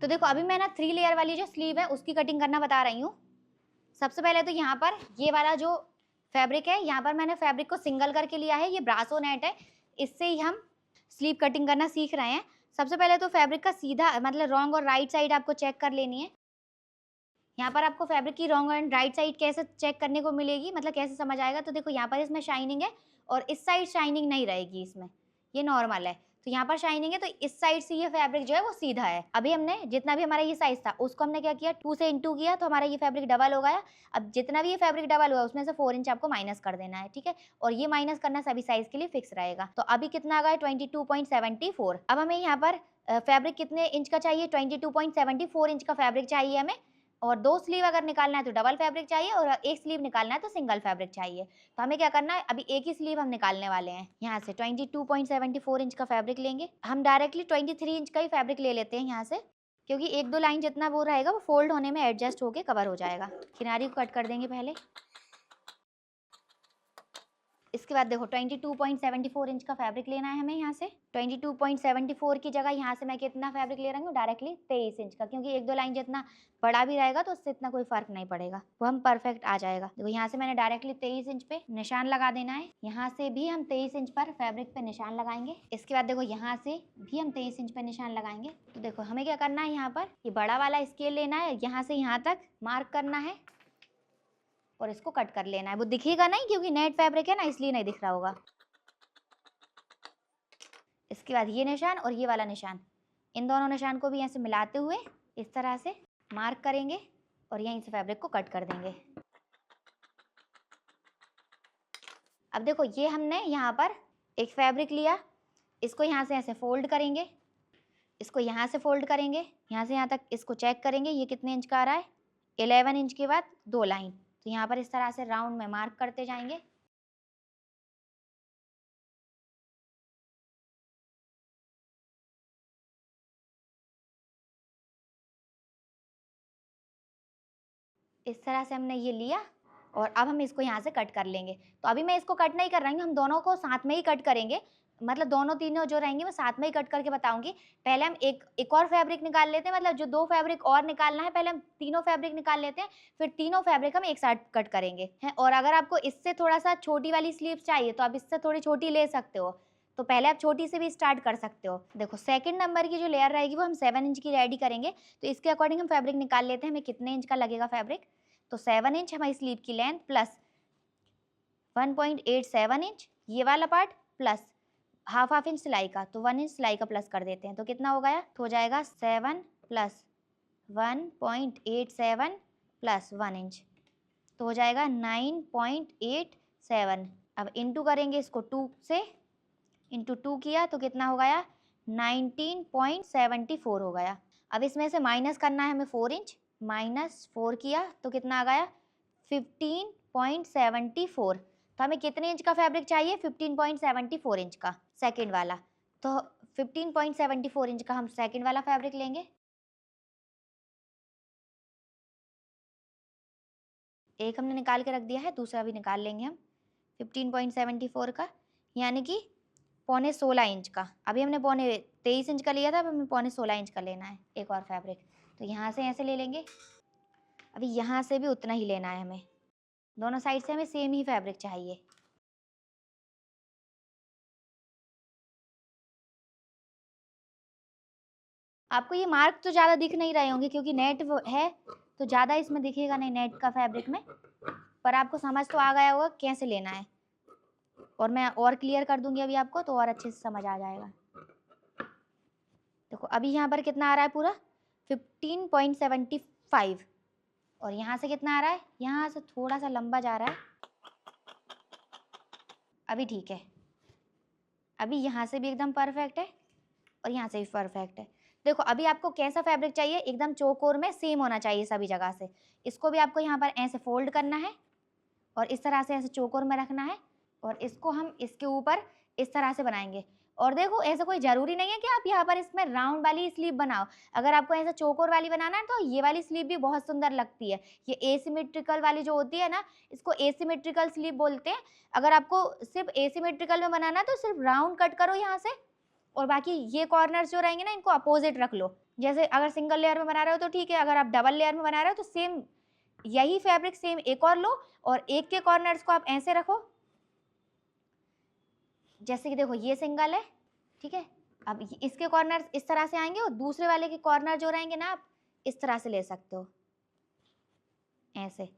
तो देखो अभी मैं ना 3 लेयर वाली जो स्लीव है उसकी कटिंग करना बता रही हूँ। सबसे पहले तो यहाँ पर ये वाला जो फैब्रिक है, यहाँ पर मैंने फैब्रिक को सिंगल करके लिया है, ये ब्रासो नेट है, इससे ही हम स्लीव कटिंग करना सीख रहे हैं। सबसे पहले तो फैब्रिक का सीधा मतलब रॉन्ग और राइट साइड आपको चेक कर लेनी है। यहाँ पर आपको फैब्रिक की रॉन्ग एंड राइट साइड कैसे चेक करने को मिलेगी, मतलब कैसे समझ आएगा, तो देखो यहाँ पर इसमें शाइनिंग है और इस साइड शाइनिंग नहीं रहेगी इसमें, ये नॉर्मल है। तो यहाँ पर शाइनिंग है तो इस साइड से ये फैब्रिक जो है वो सीधा है। अभी हमने जितना भी हमारा ये साइज था उसको हमने क्या किया, 2 से इंटू किया तो हमारा ये फैब्रिक डबल हो गया। अब जितना भी ये फैब्रिक डबल हुआ उसमें से 4 इंच आपको माइनस कर देना है, ठीक है। और ये माइनस करना सभी साइज के लिए फिक्स रहेगा। तो अभी कितना आ गया, 22.74। अब हमें यहाँ पर फैब्रिक कितने इंच का चाहिए, 22.74 इंच का फैब्रिक चाहिए हमें। और 2 स्लीव अगर निकालना है तो डबल फैब्रिक चाहिए और एक स्लीव निकालना है तो सिंगल फैब्रिक चाहिए। तो हमें क्या करना है, अभी एक ही स्लीव हम निकालने वाले हैं। यहाँ से 22.74 इंच का फैब्रिक लेंगे हम, डायरेक्टली 23 इंच का ही फैब्रिक ले लेते हैं यहाँ से, क्योंकि 1-2 लाइन जितना वो रहेगा वो फोल्ड होने में एडजस्ट होके कवर हो जाएगा। किनारी को कट कर देंगे पहले। इसके बाद देखो 22.74 इंच का फैब्रिक लेना है हमें। यहाँ से 22.74 की जगह यहाँ से मैं कितना फैब्रिक ले रही हूँ, डायरेक्टली 23 इंच का, क्योंकि 1-2 लाइन जितना बड़ा भी रहेगा तो उससे इतना कोई फर्क नहीं पड़ेगा, वो हम परफेक्ट आ जाएगा। देखो यहाँ से मैंने डायरेक्टली 23 इंच पे निशान लगा देना है। यहाँ से भी हम 23 इंच पर फैब्रिक पे निशान लगाएंगे। इसके बाद देखो यहाँ से भी हम 23 इंच पे निशान लगाएंगे। तो देखो हमें क्या करना है, यहाँ पर ये बड़ा वाला स्केल लेना है, यहाँ से यहाँ तक मार्क करना है और इसको कट कर लेना है। वो दिखेगा नहीं क्योंकि नेट फैब्रिक है ना, इसलिए नहीं दिख रहा होगा। इसके बाद ये निशान और ये वाला निशान, इन दोनों निशान को भी ऐसे मिलाते हुए इस तरह से मार्क करेंगे और यहीं से फैब्रिक को कट कर देंगे। अब देखो ये हमने यहाँ पर एक फैब्रिक लिया, इसको यहाँ से ऐसे फोल्ड करेंगे, इसको यहाँ से फोल्ड करेंगे, यहाँ से यहाँ तक इसको चेक करेंगे ये कितने इंच का आ रहा है। 11 इंच के बाद 2 लाइन, तो यहाँ पर इस तरह से राउंड में मार्क करते जाएंगे। इस तरह से हमने ये लिया और अब हम इसको यहाँ से कट कर लेंगे। तो अभी मैं इसको कट नहीं कर रही हूँ, हम दोनों को साथ में ही कट करेंगे, मतलब दोनों तीनों जो रहेंगे मैं साथ में ही कट करके बताऊंगी। पहले हम एक और फैब्रिक निकाल लेते हैं, मतलब जो 2 फैब्रिक और निकालना है, पहले हम तीनों फैब्रिक निकाल लेते हैं, फिर तीनों फैब्रिक हम एक साथ कट करेंगे हैं। और अगर आपको इससे थोड़ा सा छोटी वाली स्लीव चाहिए तो आप इससे थोड़ी छोटी ले सकते हो, तो पहले आप छोटी से भी स्टार्ट कर सकते हो। देखो सेकंड नंबर की जो लेयर रहेगी वो हम 7 इंच की रेडी करेंगे, तो इसके अकॉर्डिंग हम फैब्रिक निकाल लेते हैं हमें कितने इंच का लगेगा फैब्रिक। तो 7 इंच हमारी स्लीव की लेंथ प्लस 1.87 इंच ये वाला पार्ट प्लस हाफ इंच सिलाई का, तो 1 इंच सिलाई का प्लस कर देते हैं। तो कितना हो गया, तो हो जाएगा 7 प्लस 1.87 प्लस 1 इंच, तो हो जाएगा 9.87। अब इंटू करेंगे इसको 2 से, इंटू 2 किया तो कितना हो गया, 19.74 हो गया। अब इसमें से माइनस करना है हमें 4 इंच, -4 किया तो कितना आ गया, 15.74। तो हमें कितने इंच का फैब्रिक चाहिए, 15.74 इंच का सेकंड वाला। तो 15.74 इंच का हम सेकंड वाला फैब्रिक लेंगे। एक हमने निकाल के रख दिया है, दूसरा भी निकाल लेंगे हम 15.74 का, यानी कि 16.25 इंच का। अभी हमने 23 इंच का लिया था, अब हमें 16.25 इंच का लेना है एक और फैब्रिक। तो यहाँ से ऐसे ले लेंगे, अभी यहाँ से भी उतना ही लेना है हमें, दोनों साइड से हमें सेम ही फैब्रिक चाहिए। आपको ये मार्क तो ज़्यादा दिख नहीं रहे होंगे क्योंकि नेट है तो ज़्यादा इसमें दिखेगा नहीं नेट का फैब्रिक में, पर आपको समझ तो आ गया होगा कैसे लेना है, और मैं और क्लियर कर दूंगी अभी आपको तो और अच्छे से समझ आ जाएगा। देखो अभी यहाँ पर कितना आ रहा है पूरा 15.75, और यहाँ से कितना आ रहा है, यहाँ से थोड़ा सा लंबा जा रहा है, अभी ठीक है। अभी यहाँ से भी एकदम परफेक्ट है और यहाँ से भी परफेक्ट है। देखो अभी आपको कैसा फैब्रिक चाहिए, एकदम चौकोर में सेम होना चाहिए सभी जगह से। इसको भी आपको यहाँ पर ऐसे फोल्ड करना है और इस तरह से ऐसे चौकोर में रखना है, और इसको हम इसके ऊपर इस तरह से बनाएंगे। और देखो ऐसा कोई ज़रूरी नहीं है कि आप यहाँ पर इसमें राउंड वाली स्लीव बनाओ, अगर आपको ऐसा चौकोर वाली बनाना है तो ये वाली स्लीव भी बहुत सुंदर लगती है। ये एसिमेट्रिकल वाली जो होती है ना, इसको एसिमेट्रिकल स्लीव बोलते हैं। अगर आपको सिर्फ एसिमेट्रिकल में बनाना है तो सिर्फ राउंड कट करो यहाँ से, और बाकी ये कॉर्नर्स जो रहेंगे ना इनको अपोजिट रख लो। जैसे अगर सिंगल लेयर में बना रहे हो तो ठीक है, अगर आप डबल लेयर में बना रहे हो तो सेम यही फैब्रिक सेम एक और लो और एक के कॉर्नर्स को आप ऐसे रखो। जैसे कि देखो ये सिंगल है, ठीक है, अब इसके कॉर्नर्स इस तरह से आएंगे और दूसरे वाले के कॉर्नर जो रहेंगे ना आप इस तरह से ले सकते हो ऐसे।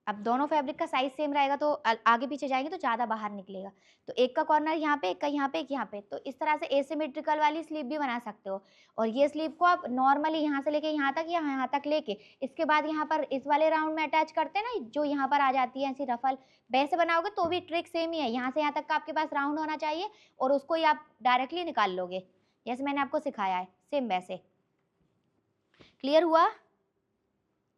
अब दोनों फैब्रिक का साइज सेम रहेगा तो आगे पीछे जाएंगे तो ज़्यादा बाहर निकलेगा। तो एक का कॉर्नर यहाँ पे, एक का यहाँ पे, एक यहाँ पे, तो इस तरह से एसिमेट्रिकल वाली स्लीव भी बना सकते हो। और ये स्लीव को आप नॉर्मली यहाँ से लेके यहाँ तक या यहाँ तक लेके इसके बाद यहाँ पर इस वाले राउंड में अटैच करते हैं ना, जो यहाँ पर आ जाती है ऐसी रफल, वैसे बनाओगे तो भी ट्रिक सेम ही है। यहाँ से यहाँ तक का आपके पास राउंड होना चाहिए और उसको ही आप डायरेक्टली निकाल लोगे जैसे मैंने आपको सिखाया है, सेम वैसे। क्लियर हुआ?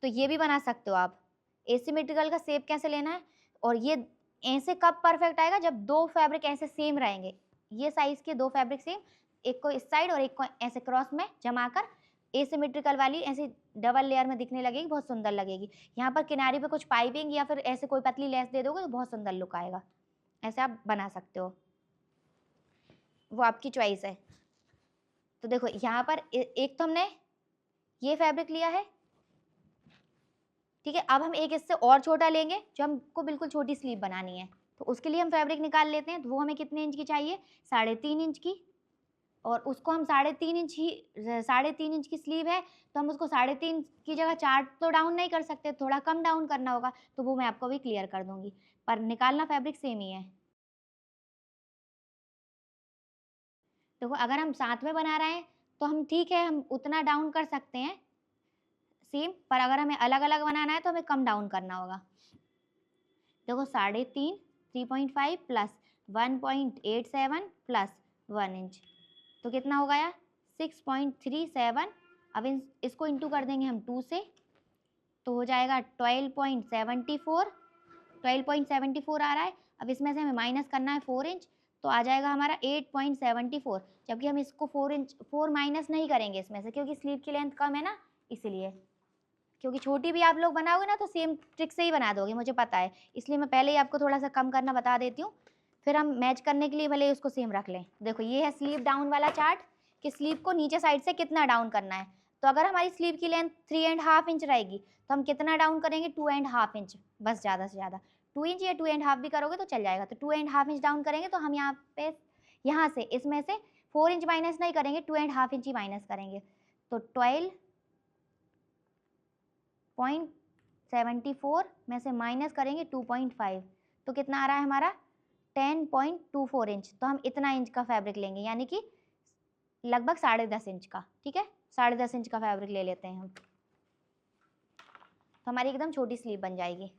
तो ये भी बना सकते हो आप। एसिमेट्रिकल का शेप कैसे लेना है, और ये ऐसे कब परफेक्ट आएगा जब दो फैब्रिक ऐसे सेम रहेंगे, ये साइज के दो फैब्रिक सेम, एक को इस साइड और एक को ऐसे क्रॉस में जमाकर एसिमेट्रिकल वाली ऐसे डबल लेयर में दिखने लगेगी, बहुत सुंदर लगेगी। यहाँ पर किनारे पे कुछ पाइपिंग या फिर ऐसे कोई पतली लेस दे दोगे तो बहुत सुंदर लुक आएगा। ऐसे आप बना सकते हो, वो आपकी चॉइस है। तो देखो यहाँ पर एक तो हमने ये फैब्रिक लिया है, ठीक है। अब हम एक इससे और छोटा लेंगे जो हमको बिल्कुल छोटी स्लीव बनानी है, तो उसके लिए हम फैब्रिक निकाल लेते हैं। तो वो हमें कितने इंच की चाहिए, 3.5 इंच की, और उसको हम 3.5 इंच ही 3.5 इंच की स्लीव है तो हम उसको 3.5 की जगह 4 तो डाउन नहीं कर सकते, थोड़ा कम डाउन करना होगा, तो वो मैं आपको भी क्लियर कर दूंगी, पर निकालना फैब्रिक सेम ही है। देखो अगर हम साथ में बना रहे हैं तो हम ठीक है, हम उतना डाउन कर सकते हैं सेम, पर अगर हमें अलग अलग बनाना है तो हमें कम डाउन करना होगा। देखो 3.5 3.5 प्लस 1.87 प्लस 1 इंच, तो कितना हो गया 6.37। अब इसको इंटू कर देंगे हम 2 से, तो हो जाएगा 12.74 आ रहा है। अब इसमें से हमें माइनस करना है 4 इंच, तो आ जाएगा हमारा 8.74। जबकि हम इसको 4 माइनस नहीं करेंगे इसमें से, क्योंकि स्लीव की लेंथ कम है ना, इसलिए। क्योंकि छोटी भी आप लोग बनाओगे ना तो सेम ट्रिक से ही बना दोगे, मुझे पता है, इसलिए मैं पहले ही आपको थोड़ा सा कम करना बता देती हूँ, फिर हम मैच करने के लिए भले ही उसको सेम रख लें। देखो ये है स्लीव डाउन वाला चार्ट कि स्लीव को नीचे साइड से कितना डाउन करना है। तो अगर हमारी स्लीव की लेंथ 3.5 इंच रहेगी तो हम कितना डाउन करेंगे, 2.5 इंच, बस ज़्यादा से ज़्यादा 2 इंच या 2.5 भी करोगे तो चल जाएगा। तो 2.5 इंच डाउन करेंगे, तो हम यहाँ पे यहाँ से इसमें से 4 इंच माइनस नहीं करेंगे, 2.5 इंच ही माइनस करेंगे। तो 12.74 में से माइनस करेंगे 2.5, तो कितना आ रहा है हमारा 10.24 इंच। तो हम इतना इंच का फैब्रिक लेंगे, यानी कि लगभग 10.5 इंच का, ठीक है, 10.5 इंच का फैब्रिक ले लेते हैं हम, तो हमारी एकदम छोटी स्लीव बन जाएगी।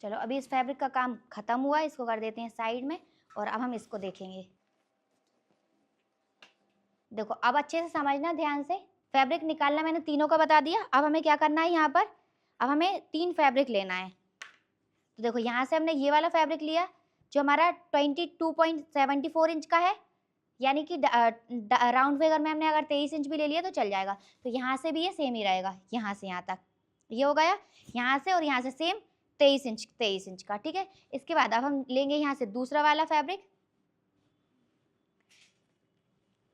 चलो अभी इस फैब्रिक का काम खत्म हुआ है, इसको कर देते हैं साइड में, और अब हम इसको देखेंगे। देखो अब अच्छे से समझना ध्यान से, फैब्रिक निकालना मैंने तीनों का बता दिया। अब हमें क्या करना है, यहाँ पर अब हमें 3 फैब्रिक लेना है। तो देखो यहाँ से हमने ये वाला फैब्रिक लिया जो हमारा 22.74 इंच का है, यानी कि राउंड फिगर में हमने अगर 23 इंच भी ले लिया तो चल जाएगा। तो यहाँ से भी ये सेम ही रहेगा, यहाँ से यहाँ तक ये हो गया, यहाँ से और यहाँ से सेम 23 इंच का, ठीक है। इसके बाद अब हम लेंगे यहाँ से दूसरा वाला फैब्रिक।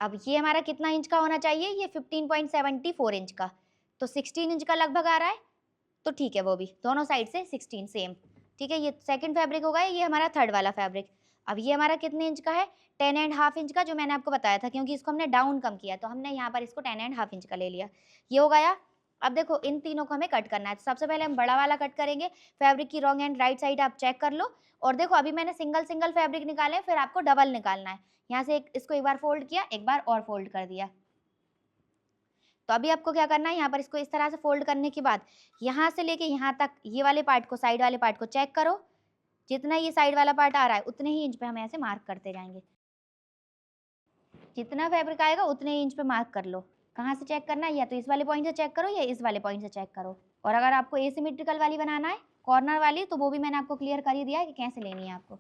अब ये हमारा कितना इंच का होना चाहिए, ये 15.74 इंच का, तो 16 इंच का लगभग आ रहा है, तो ठीक है, वो भी दोनों साइड से 16 सेम, ठीक है। ये सेकंड फैब्रिक होगा, ये हमारा थर्ड वाला फैब्रिक। अब ये हमारा कितने इंच का है, 10.5 इंच का, जो मैंने आपको बताया था, क्योंकि इसको हमने डाउन कम किया तो हमने यहाँ पर इसको 10.5 इंच का ले लिया, ये हो गया। अब देखो इन तीनों को हमें कट करना है, तो सबसे पहले हम बड़ा वाला कट करेंगे। फैब्रिक की रॉन्ग एंड राइट साइड आप चेक कर लो, और देखो अभी मैंने सिंगल सिंगल फैब्रिक निकाले, फिर आपको डबल निकालना है। यहाँ से इसको एक बार फोल्ड किया, एक बार और फोल्ड कर दिया। तो अभी आपको क्या करना है, यहाँ पर इसको इस तरह से फोल्ड करने के बाद यहाँ से लेके यहाँ तक ये वाले पार्ट को, साइड वाले पार्ट को चेक करो, जितना ये साइड वाला पार्ट आ रहा है उतने ही इंच पे हम ऐसे मार्क करते जाएंगे। जितना फैब्रिक आएगा उतने ही इंच पे मार्क कर लो। कहाँ से चेक करना है, या तो इस वाले पॉइंट से चेक करो या इस वाले पॉइंट से चेक करो। और अगर आपको एसिमेट्रिकल वाली बनाना है, कॉर्नर वाली, तो वो भी मैंने आपको क्लियर कर ही दिया है कि कैसे लेनी है आपको।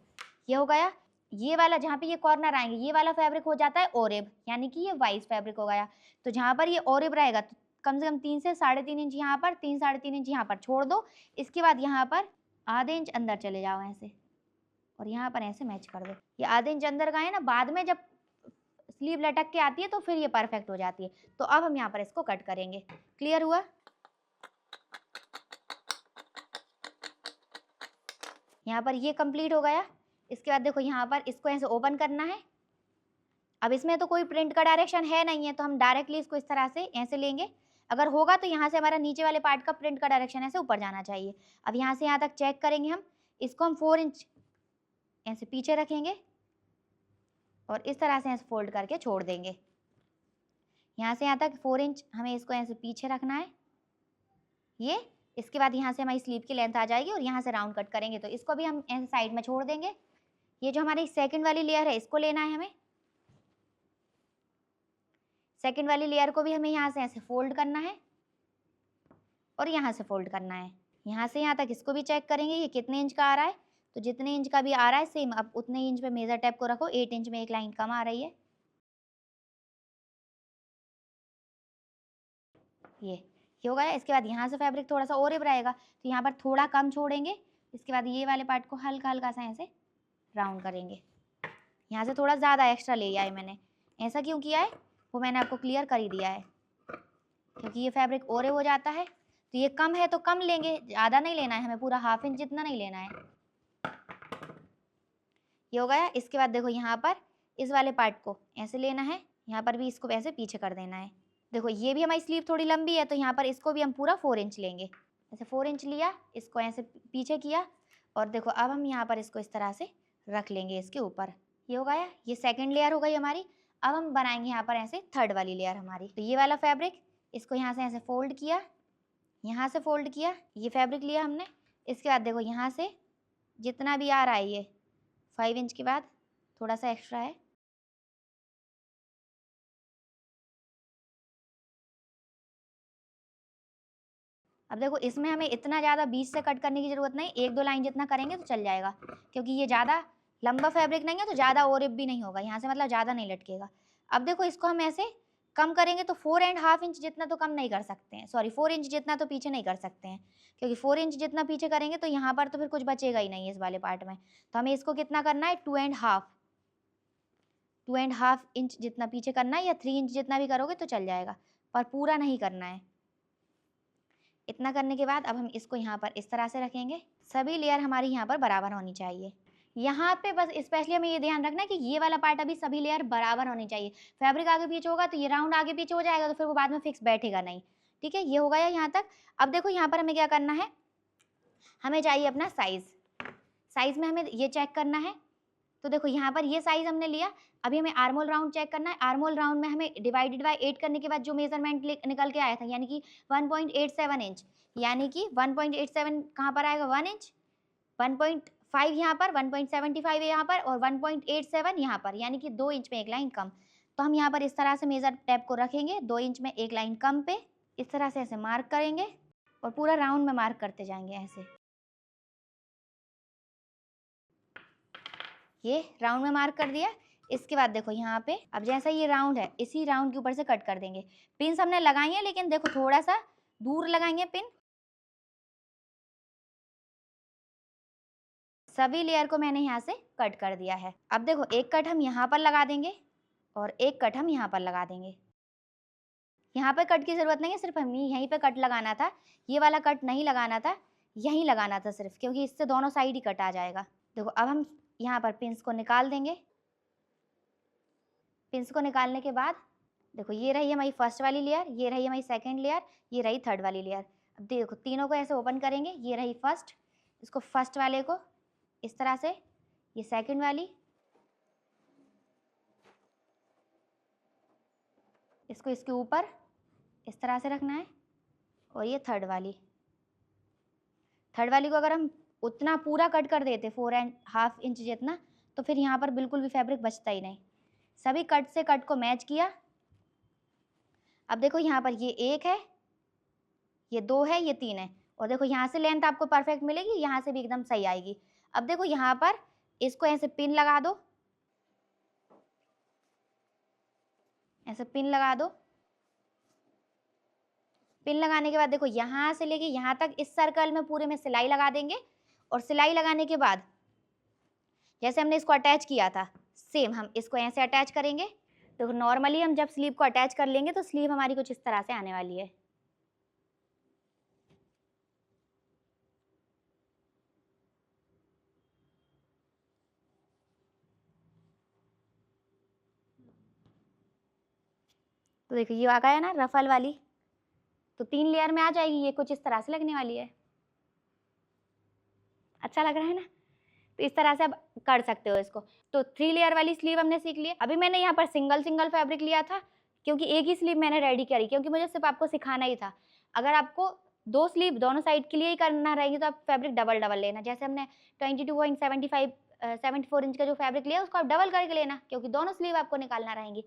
ये हो गया। ये वाला जहाँ पे ये कॉर्नर आएंगे, ये वाला फैब्रिक हो जाता है ओरिब, यानी कि ये वाइस फैब्रिक हो गया। तो जहाँ पर ये ओरिब रहेगा तो कम से कम 3 से 3.5 इंच यहाँ पर, 3 3.5 इंच यहाँ पर छोड़ दो। इसके बाद यहाँ पर आधे इंच अंदर चले जाओ ऐसे, और यहाँ पर ऐसे मैच कर दो। ये आधे इंच अंदर का है ना, बाद में जब स्लीव लटक के आती है तो फिर ये परफेक्ट हो जाती है। तो अब हम यहाँ पर इसको कट करेंगे। क्लियर हुआ? यहाँ पर ये कंप्लीट हो गया। इसके बाद देखो यहाँ पर इसको ऐसे ओपन करना है। अब इसमें तो कोई प्रिंट का डायरेक्शन है नहीं है, तो हम डायरेक्टली इसको इस तरह से ऐसे लेंगे। अगर होगा तो यहाँ से हमारा नीचे वाले पार्ट का प्रिंट का डायरेक्शन ऐसे ऊपर जाना चाहिए। अब यहाँ से यहाँ तक चेक करेंगे हम। इसको हम 4 इंच ऐसे पीछे रखेंगे और इस तरह से ऐसे फोल्ड करके छोड़ देंगे। यहाँ से यहाँ तक 4 इंच हमें इसको ऐसे पीछे रखना है ये। इसके बाद यहाँ से हमारी स्लीव की लेंथ आ जाएगी और यहाँ से राउंड कट करेंगे, तो इसको भी हम ऐसे साइड में छोड़ देंगे। ये जो हमारी सेकंड वाली लेयर है इसको लेना है हमें। सेकंड वाली लेयर को भी हमें यहाँ से ऐसे फोल्ड करना है और यहाँ से फोल्ड करना है। यहाँ से यहाँ तक इसको भी चेक करेंगे ये कितने इंच का आ रहा है। तो जितने इंच का भी आ रहा है सेम अब उतने इंच पे मेजर टेप को रखो। 8 इंच में एक लाइन कम आ रही है। ये हो गया। इसके बाद यहाँ से फैब्रिक थोड़ा सा और रिब रहेगा, तो यहाँ पर थोड़ा कम छोड़ेंगे। इसके बाद ये वाले पार्ट को हल्का हल्का सा ऐसे राउंड करेंगे। यहाँ से थोड़ा ज़्यादा एक्स्ट्रा ले लिया है मैंने। ऐसा क्यों किया है वो मैंने आपको क्लियर कर ही दिया है, क्योंकि ये फैब्रिक ओरे हो जाता है। तो ये कम है तो कम लेंगे, ज़्यादा नहीं लेना है हमें, पूरा ½ इंच जितना नहीं लेना है। ये हो गया। इसके बाद देखो यहाँ पर इस वाले पार्ट को ऐसे लेना है, यहाँ पर भी इसको ऐसे पीछे कर देना है। देखो ये भी हमारी स्लीव थोड़ी लंबी है, तो यहाँ पर इसको भी हम पूरा 4 इंच लेंगे। ऐसे 4 इंच लिया, इसको ऐसे पीछे किया और देखो अब हम यहाँ पर इसको इस तरह से रख लेंगे इसके ऊपर। ये हो गया। ये सेकंड लेयर हो गई हमारी। अब हम बनाएंगे यहाँ पर ऐसे थर्ड वाली लेयर हमारी। तो ये वाला फैब्रिक, इसको यहाँ से ऐसे फोल्ड किया, यहाँ से फोल्ड किया, ये फैब्रिक लिया हमने। इसके बाद देखो यहाँ से जितना भी आ रहा है ये 5 इंच के बाद थोड़ा सा एक्स्ट्रा है, अब देखो इसमें हमें इतना ज़्यादा बीच से कट करने की ज़रूरत नहीं, 1-2 लाइन जितना करेंगे तो चल जाएगा, क्योंकि ये ज़्यादा लंबा फैब्रिक नहीं है तो ज़्यादा ओरिप भी नहीं होगा यहाँ से, मतलब ज़्यादा नहीं लटकेगा। अब देखो इसको हम ऐसे कम करेंगे तो 4.5 इंच जितना तो कम नहीं कर सकते हैं, सॉरी 4 इंच जितना तो पीछे नहीं कर सकते हैं, क्योंकि 4 इंच जितना पीछे करेंगे तो यहाँ पर तो फिर कुछ बचेगा ही नहीं इस वाले पार्ट में। तो हमें इसको कितना करना है 2.5 इंच जितना पीछे करना है, या 3 इंच जितना भी करोगे तो चल जाएगा, पर पूरा नहीं करना है। इतना करने के बाद अब हम इसको यहाँ पर इस तरह से रखेंगे। सभी लेयर हमारी यहाँ पर बराबर होनी चाहिए। यहाँ पे बस स्पेशली हमें ये ध्यान रखना है कि ये वाला पार्ट अभी सभी लेयर बराबर होनी चाहिए। फैब्रिक आगे पीछे होगा तो ये राउंड आगे पीछे हो जाएगा, तो फिर वो बाद में फिक्स बैठेगा नहीं। ठीक है, ये हो गया यहाँ तक। अब देखो यहाँ पर हमें क्या करना है, हमें चाहिए अपना साइज। साइज में हमें ये चेक करना है। तो देखो यहाँ पर ये साइज हमने लिया। अभी हमें आर्मोल राउंड चेक करना है। आर्मोल राउंड में हमें डिवाइडेड बाय 8 करने के बाद जो मेजरमेंट निकल के आया था, यानी कि 1.87 इंच, यानी कि 1.87 कहाँ पर आएगा 1 इंच, 1.5 यहाँ पर, 1.75 यहाँ पर और 1.87 यहाँ पर, यानी कि 2 इंच में एक लाइन कम। तो हम यहाँ पर इस तरह से मेजर टेप को रखेंगे 2 इंच में एक लाइन कम पे, इस तरह से ऐसे मार्क करेंगे और पूरा राउंड में मार्क करते जाएंगे ऐसे। ये राउंड में मार्क कर दिया। इसके बाद देखो यहाँ पे अब जैसा ये राउंड है, इसी राउंड के ऊपर से कट कर देंगे। पिन हमने लगाई है, लेकिन देखो थोड़ा सा दूर लगाएंगे पिन। सभी लेयर को मैंने यहाँ से कट कर दिया है। अब देखो एक कट हम यहाँ पर लगा देंगे और एक कट हम यहाँ पर लगा देंगे। यहाँ पर कट की जरूरत नहीं है, सिर्फ हमें यहीं पे कट लगाना था। ये वाला कट नहीं लगाना था, यहीं लगाना था सिर्फ, क्योंकि इससे दोनों साइड ही कट आ जाएगा। देखो अब हम यहाँ पर पिन्स को निकाल देंगे। पिन्स को निकालने के बाद देखो ये रही हमारी फर्स्ट वाली लेयर, ये रही हमारी सेकंड लेयर, ये रही थर्ड वाली लेयर। अब देखो तीनों को ऐसे ओपन करेंगे। ये रही फर्स्ट, इसको फर्स्ट वाले को इस तरह से, ये सेकंड वाली, इसको इसके ऊपर इस तरह से रखना है, और ये थर्ड वाली को अगर हम उतना पूरा कट कर देते 4.5 इंच जितना, तो फिर यहाँ पर बिल्कुल भी फैब्रिक बचता ही नहीं। सभी कट से कट को मैच किया। अब देखो यहाँ पर ये 1 है, ये 2 है, ये 3 है, और देखो यहाँ से लेंथ आपको परफेक्ट मिलेगी, यहाँ से भी एकदम सही आएगी। अब देखो यहाँ पर इसको ऐसे पिन लगा दो, ऐसे पिन लगा दो। पिन लगाने के बाद देखो यहाँ से लेके यहाँ तक इस सर्कल में पूरे में सिलाई लगा देंगे। और सिलाई लगाने के बाद जैसे हमने इसको अटैच किया था, सेम हम इसको ऐसे अटैच करेंगे। देखो नॉर्मली हम जब स्लीव को अटैच कर लेंगे तो स्लीव हमारी कुछ इस तरह से आने वाली है। तो देखो ये आ गया ना रफल वाली, तो 3 लेयर में आ जाएगी, ये कुछ इस तरह से लगने वाली है। अच्छा लग रहा है ना? तो इस तरह से आप कर सकते हो इसको। तो 3 लेयर वाली स्लीव हमने सीख ली। अभी मैंने यहाँ पर सिंगल सिंगल फैब्रिक लिया था, क्योंकि एक ही स्लीव मैंने रेडी करी, क्योंकि मुझे सिर्फ आपको सिखाना ही था। अगर आपको 2 स्लीव दोनों साइड के लिए ही करना रहेगी तो आप फैब्रिक डबल डबल लेना। जैसे हमने 74 इंच का जो फैब्रिक लिया उसको आप डबल करके लेना, क्योंकि दोनों स्लीव आपको निकालना रहेंगी।